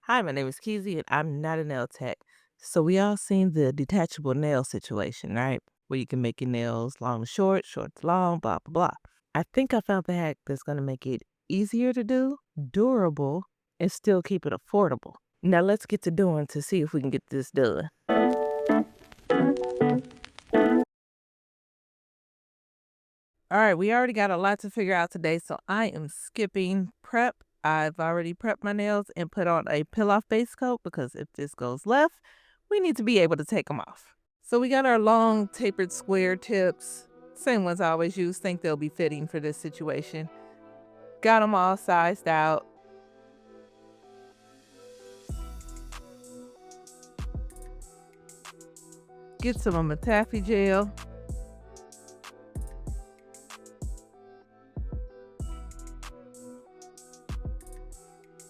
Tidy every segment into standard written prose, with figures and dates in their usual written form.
Hi, my name is Kizzy and I'm not a nail tech. So we all seen the detachable nail situation, right? Where you can make your nails long to short, short to long, blah, blah, blah. I think I found the hack that's going to make it easier to do, durable, and still keep it affordable. Now let's get to doing to see if we can get this done. All right, we already got a lot to figure out today, so I am skipping prep. I've already prepped my nails and put on a peel-off base coat because if this goes left, we need to be able to take them off. So we got our long tapered square tips, same ones I always use, think they'll be fitting for this situation. Got them all sized out. Get some of my taffy gel.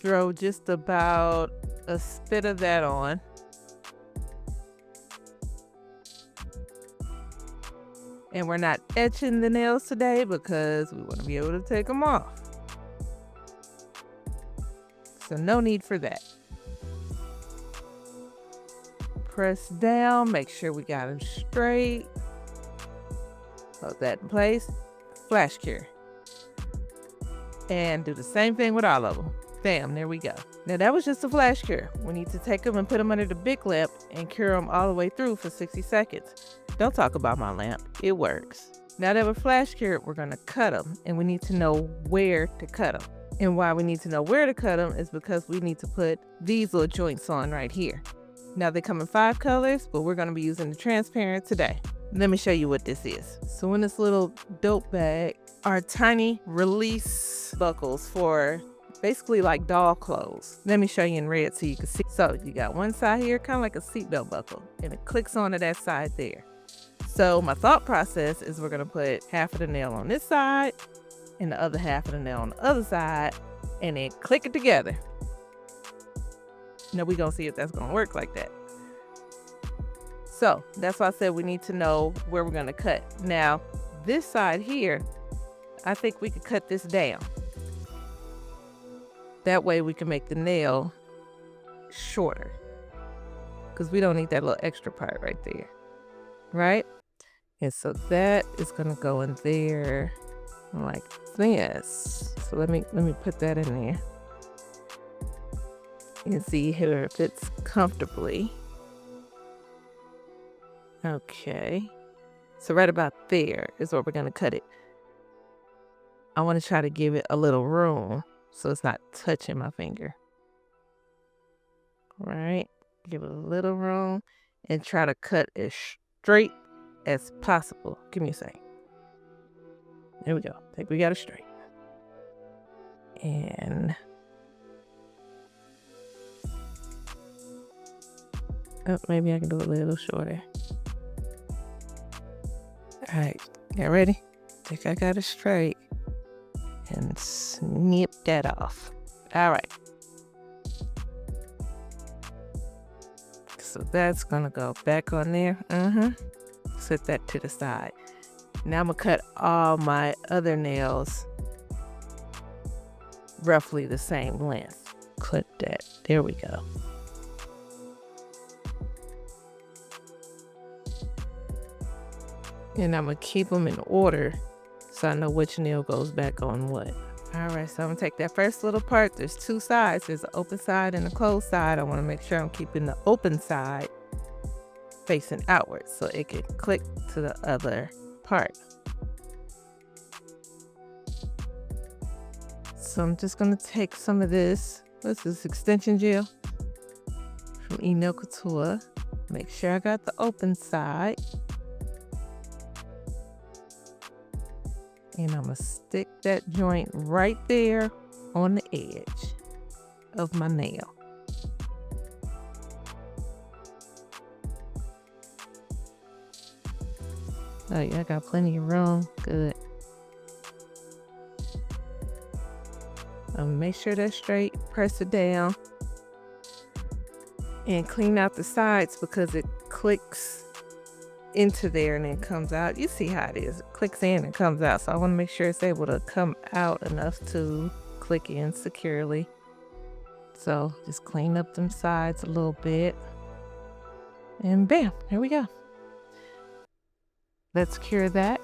Throw just about a spit of that on. And we're not etching the nails today because we want to be able to take them off. So no need for that. Press down, make sure we got them straight. Hold that in place. Flash cure. And do the same thing with all of them. Bam, there we go. Now that was just a flash cure. We need to take them and put them under the big lamp and cure them all the way through for 60 seconds. Don't talk about my lamp, it works. Now that we're flash cured, we're gonna cut them and we need to know where to cut them. And why we need to know where to cut them is because we need to put these little joints on right here. Now they come in 5 colors, but we're gonna be using the transparent today. Let me show you what this is. So in this little dope bag are tiny release buckles for basically like doll clothes. Let me show you in red so you can see. So you got one side here, kind of like a seatbelt buckle, and it clicks onto that side there. So my thought process is we're gonna put half of the nail on this side and the other half of the nail on the other side and then click it together. Now we're gonna see if that's gonna work like that. So that's why I said we need to know where we're gonna cut. Now, this side here, I think we could cut this down. That way we can make the nail shorter because we don't need that little extra part right there, right? And so that is gonna go in there like this. So let me put that in there and see here if it fits comfortably. Okay, so right about there is where we're gonna cut it. I want to try to give it a little room so it's not touching my finger. All right, give it a little room and try to cut as straight as possible. Give me a second. There we go. I think we got it straight. And oh, maybe I can do it a little shorter. All right, get ready? I think I got it straight. And snip that off. All right. So that's gonna go back on there. Set that to the side. Now I'm gonna cut all my other nails roughly the same length. Clip that. There we go. And I'm gonna keep them in order so I know which nail goes back on what. All right, so I'm gonna take that first little part. There's 2 sides. There's an open side and a closed side. I wanna make sure I'm keeping the open side facing outward so it can click to the other part. So I'm just gonna take some of this. This is extension gel from Nail Couture. Make sure I got the open side. And I'm gonna stick that joint right there on the edge of my nail. Oh yeah, I got plenty of room. Good. Make sure that's straight. Press it down. And clean out the sides because it clicks into there and then comes out. You see how it is. It clicks in and comes out. So I want to make sure it's able to come out enough to click in securely. So just clean up them sides a little bit. And bam, here we go. Let's cure that.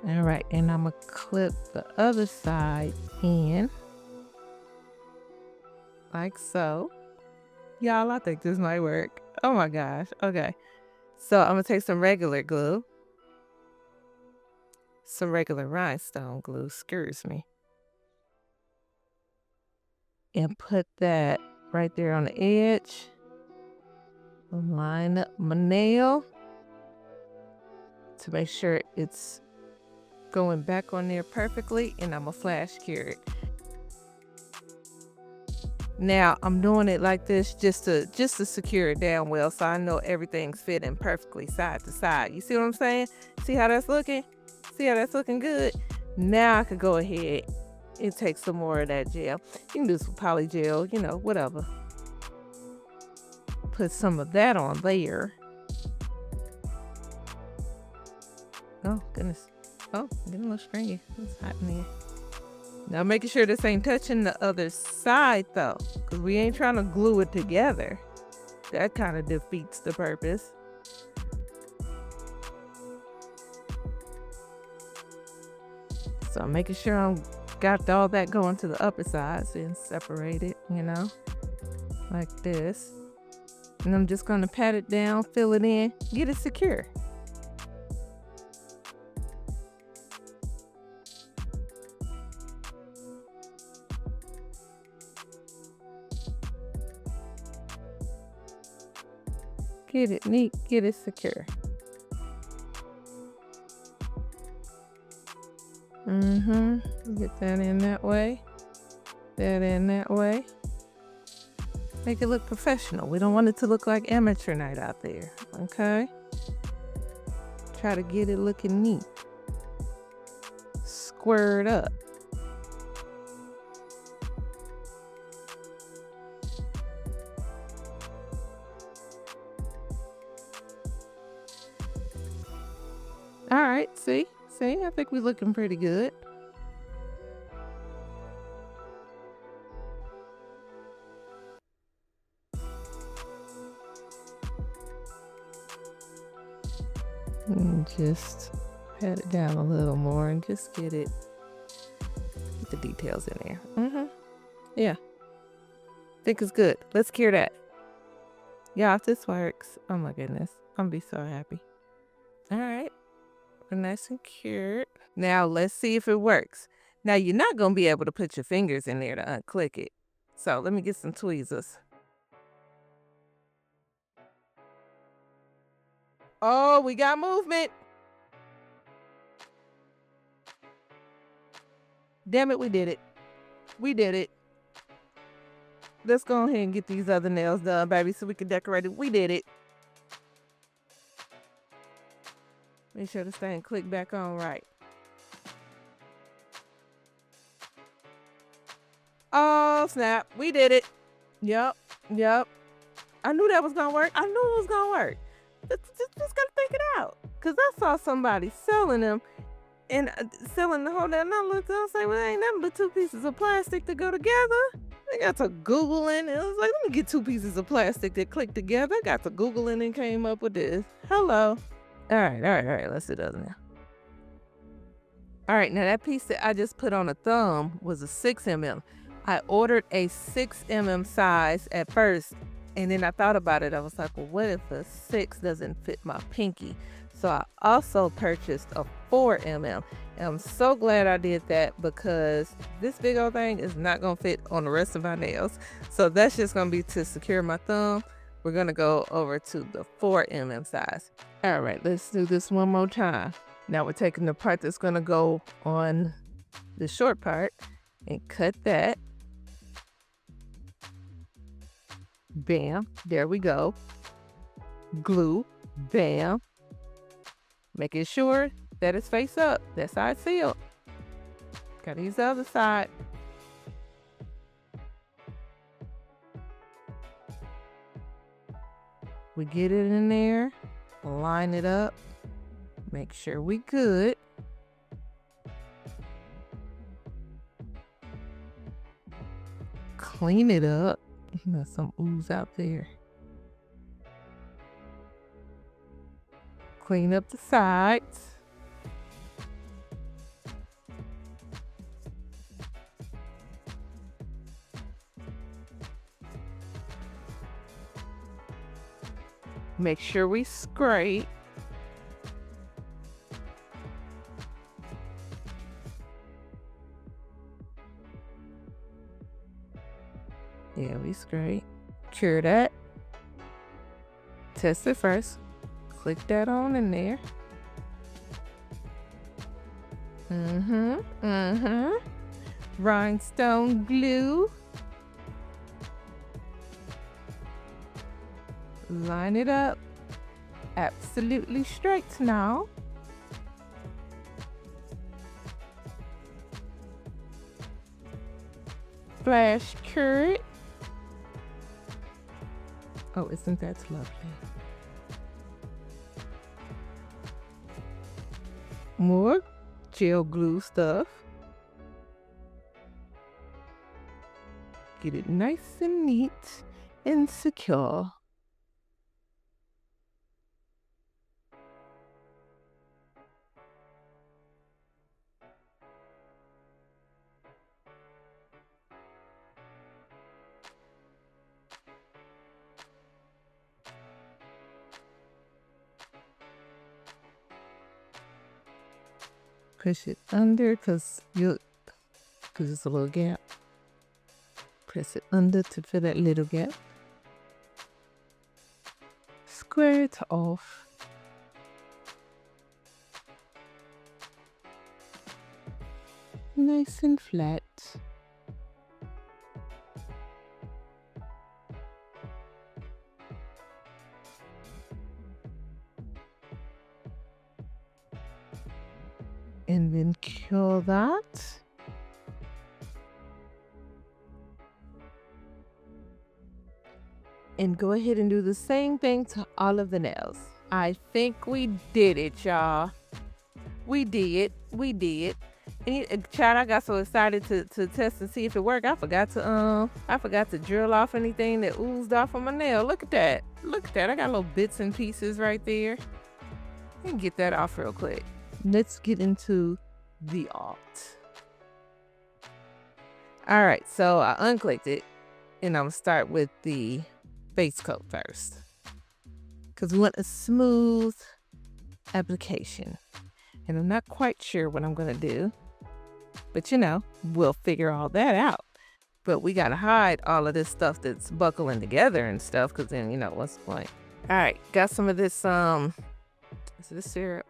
All right, and I'm gonna clip the other side in like so. Y'all, I think this might work. Oh my gosh. Okay. So I'm gonna take some regular glue, some regular rhinestone glue, excuse me, and put that right there on the edge. Line up my nail to make sure it's going back on there perfectly, and I'm gonna flash cure it. Now I'm doing it like this just to secure it down well, so I know everything's fitting perfectly side to side. You see what I'm saying? See how that's looking? See how that's looking good? Now I could go ahead and take some more of that gel. You can do some poly gel, you know, whatever. Put some of that on there. Oh goodness. Oh, getting a little stringy. It's hot in here. Now making sure this ain't touching the other side though, because we ain't trying to glue it together. That kind of defeats the purpose. So I'm making sure I'm got all that going to the upper sides and separate it, you know, like this. And I'm just gonna pat it down, fill it in, get it secure. Get it neat, get it secure. Get that in that way, that in that way. Make it look professional. We don't want it to look like amateur night out there, okay? Try to get it looking neat. Squared up. All right, see, I think we're looking pretty good. And just pat it down a little more and just get the details in there. Yeah, think it's good. Let's cure that. Yeah, if this works, oh my goodness, I'm gonna be so happy. All right, we're nice and cured. Now let's see if it works. Now you're not gonna be able to put your fingers in there to unclick it. So let me get some tweezers. Oh, we got movement. Damn it, we did it. We did it. Let's go ahead and get these other nails done, baby, so we can decorate it. We did it. Make sure this thing click back on right. Oh, snap. We did it. Yep. I knew that was gonna work. I knew it was gonna work. Just gotta think it out. Because I saw somebody selling them and selling the whole damn. And I looked and I was like, well, ain't nothing but two pieces of plastic to go together. I got to Googling and I was like, let me get two pieces of plastic that click together. I got to Googling and came up with this. Hello. All right. Let's do those now. All right, now that piece that I just put on a thumb was a 6mm. I ordered a 6mm size at first, and then I thought about it. I was like, well, what if a 6 doesn't fit my pinky? So I also purchased a 4mm. And I'm so glad I did that because this big old thing is not gonna fit on the rest of my nails. So that's just gonna be to secure my thumb. We're gonna go over to the 4mm size. All right, let's do this one more time. Now we're taking the part that's gonna go on the short part and cut that. Bam, there we go. Glue, bam. Making sure that it's face up, that side sealed. Gotta use the other side. We get it in there, line it up, make sure we good. clean it up. There's some ooze out there. Clean up the sides. Make sure we scrape. Yeah, we scrape. Cure that. Test it first. Click that on in there. Rhinestone glue. Line it up absolutely straight now. Flash cure it. Oh, isn't that lovely? More gel glue stuff. Get it nice and neat and secure. Push it under because it's a little gap. Press it under to fill that little gap. Square it off. Nice and flat. And then cure that. And go ahead and do the same thing to all of the nails. I think we did it, y'all. We did. And Chad, I got so excited to test and see if it worked. I forgot to drill off anything that oozed off of my nail. Look at that. I got little bits and pieces right there. Let me get that off real quick. Let's get into the art. All right, so I unclicked it, and I'm gonna start with the base coat first, because we want a smooth application. And I'm not quite sure what I'm gonna do, but we'll figure all that out. But we gotta hide all of this stuff that's buckling together and stuff, because then what's the point? All right, got some of this is this syrup?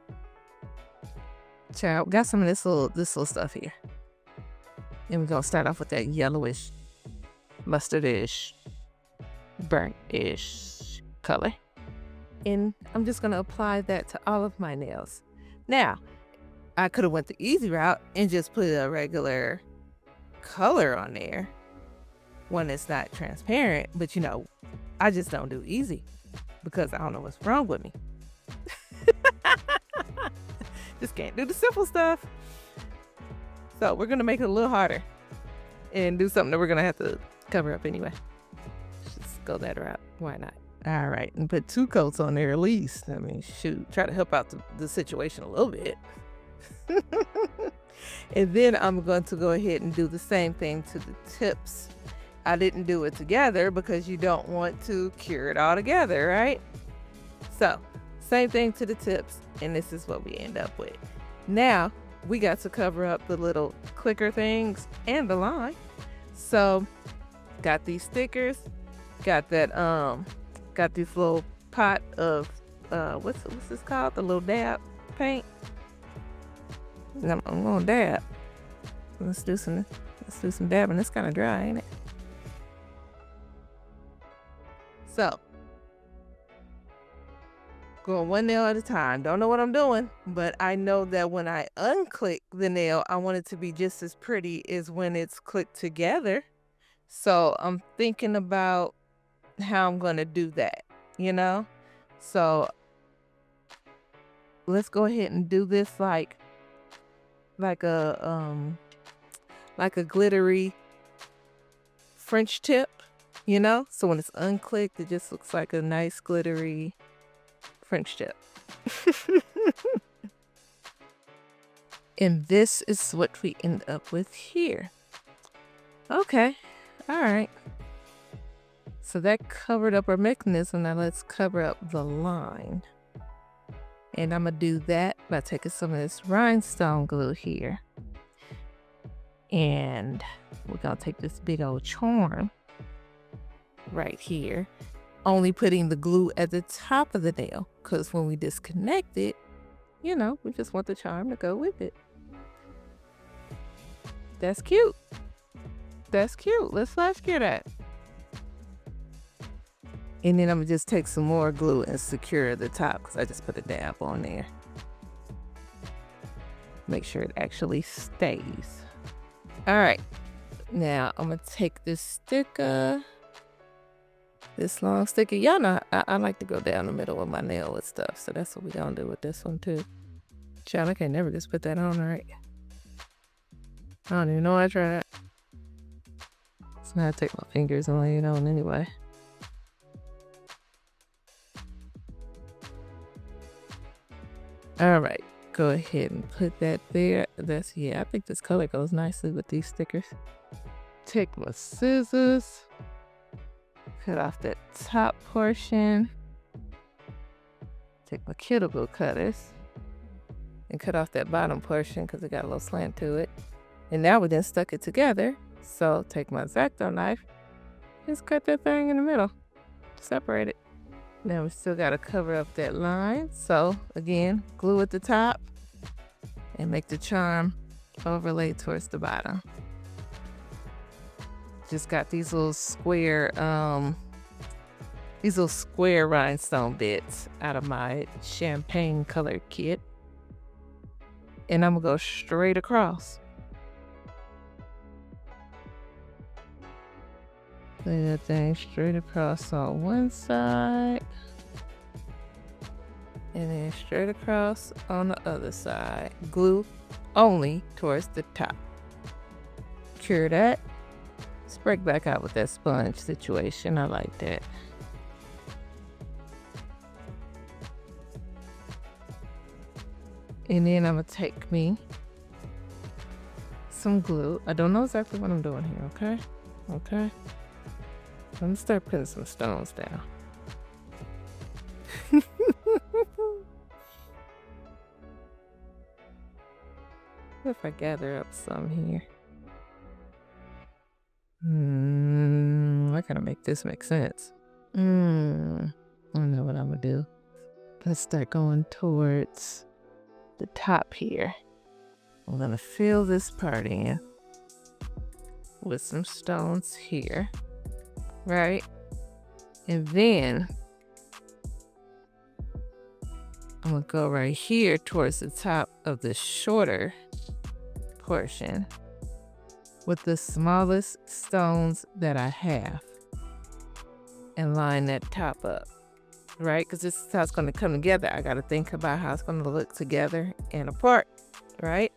Child, got some of this little stuff here. And we're gonna start off with that yellowish, mustardish, burnt-ish color. And I'm just gonna apply that to all of my nails. Now, I could have went the easy route and just put a regular color on there, one that's not transparent, but I just don't do easy because I don't know what's wrong with me. Just can't do the simple stuff. So we're gonna make it a little harder and do something that we're gonna have to cover up anyway. Just go that route. Why not? All right, and put 2 coats on there at least. I mean, shoot, try to help out the situation a little bit. And then I'm going to go ahead and do the same thing to the tips. I didn't do it together because you don't want to cure it all together, right? So same thing to the tips, and this is what we end up with. Now we got to cover up the little clicker things and the line. So got these stickers, got that got this little pot of what's this called? The little dab paint. I'm gonna dab. Let's do some dabbing. It's kind of dry, ain't it? So going one nail at a time. Don't know what I'm doing, but I know that when I unclick the nail, I want it to be just as pretty as when it's clicked together. So I'm thinking about how I'm gonna do that, So let's go ahead and do this like a glittery French tip, you know? So when it's unclicked, it just looks like a nice glittery French tip. And this is what we end up with here. Okay, all right. So that covered up our mechanism. Now let's cover up the line. And I'm gonna do that by taking some of this rhinestone glue here. And we're gonna take this big old charm right here, only putting the glue at the top of the nail, because when we disconnect it, you know, we just want the charm to go with it. That's cute. That's cute. Let's flash cure that. And then I'm gonna just take some more glue and secure the top, because I just put a dab on there. Make sure it actually stays. All right, now I'm gonna take this sticker, this long sticker. Y'all know I like to go down the middle of my nail with stuff, so that's what we gonna do with this one too. Child, I can never just put that on right. I don't even know I tried. So now I take my fingers and lay it on anyway. All right, go ahead and put that there. Yeah, I think this color goes nicely with these stickers. Take my scissors, cut off that top portion. Take my cuticle cutters and cut off that bottom portion because it got a little slant to it. And now we then stuck it together. So take my X-Acto knife, just cut that thing in the middle, separate it. Now we still gotta cover up that line. So again, glue at the top and make the charm overlay towards the bottom. Just got these little square rhinestone bits out of my champagne color kit. And I'm gonna go straight across. Lay that thing straight across on one side. And then straight across on the other side. Glue only towards the top. Cure that. Let's break back out with that sponge situation. I like that. And then I'm gonna take me some glue. I don't know exactly what I'm doing here, okay? Okay. I'm gonna start putting some stones down. What if I gather up some here? I gotta make this make sense. I don't know what I'm gonna do. Let's start going towards the top here. I'm gonna fill this part in with some stones here, right? And then I'm gonna go right here towards the top of the shorter portion with the smallest stones that I have and line that top up, right? Because this is how it's going to come together. I got to think about how it's going to look together and apart, right?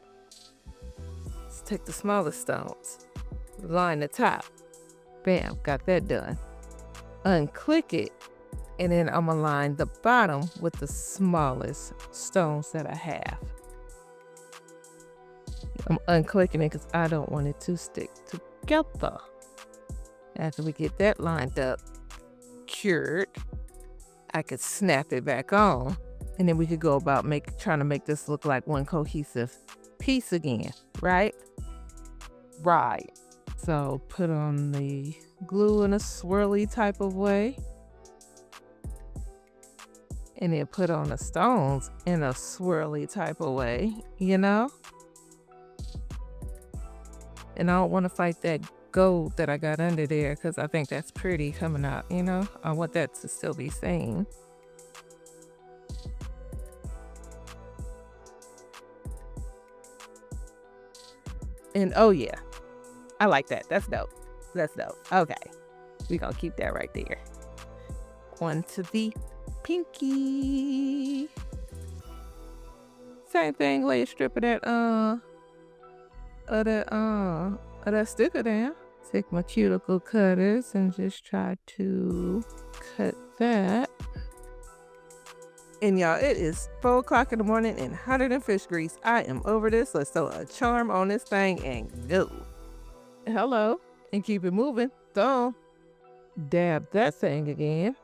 Let's take the smallest stones, line the top, bam, got that done. Unclick it, and then I'm going to line the bottom with the smallest stones that I have. I'm unclicking it because I don't want it to stick together. After we get that lined up, cured, I could snap it back on, and then we could go about trying to make this look like one cohesive piece again, right? Right. So put on the glue in a swirly type of way, and then put on the stones in a swirly type of way, you know? And I don't want to fight that gold that I got under there because I think that's pretty coming out, you know? I want that to still be seen. And oh yeah, I like that. That's dope. That's dope. Okay, we're gonna keep that right there. On to the pinky. Same thing, lay a strip of that sticker down. Take my cuticle cutters and just try to cut that. And y'all, it is 4 o'clock in the morning and hotter than fish grease. I am over this. Let's throw a charm on this thing and go. Hello. And keep it moving. So, dab that thing again.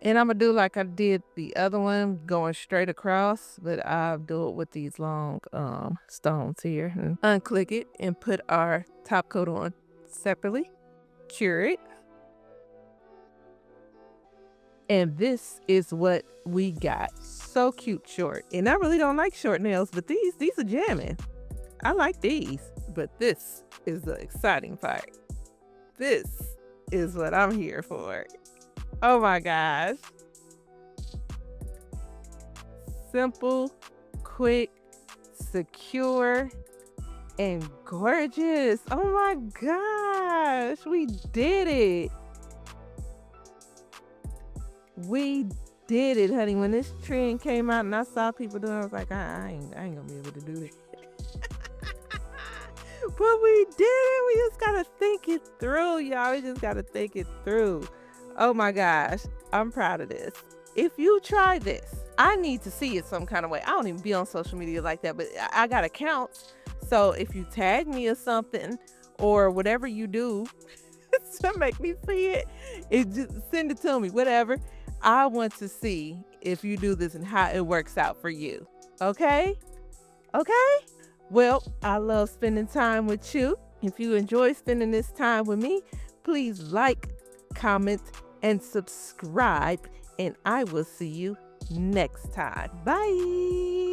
And I'm going to do like I did the other one, going straight across, but I'll do it with these long stones here. And unclick it and put our top coat on separately. Cure it. And this is what we got. So cute short. And I really don't like short nails, but these are jamming. I like these, but this is the exciting part. This is what I'm here for. Oh my gosh. Simple, quick, secure, and gorgeous. Oh my gosh, we did it. We did it, honey. When this trend came out and I saw people doing it, I was like, I ain't gonna be able to do this. But we did it. We just gotta think it through, y'all. We just gotta think it through. Oh my gosh, I'm proud of this. If you try this, I need to see it some kind of way. I don't even be on social media like that, but I got accounts. So if you tag me or something or whatever you do to make me see it just send it to me, whatever. I want to see if you do this and how it works out for you. Okay? Okay? Well, I love spending time with you. If you enjoy spending this time with me, please like, comment, and subscribe. And I will see you next time. Bye.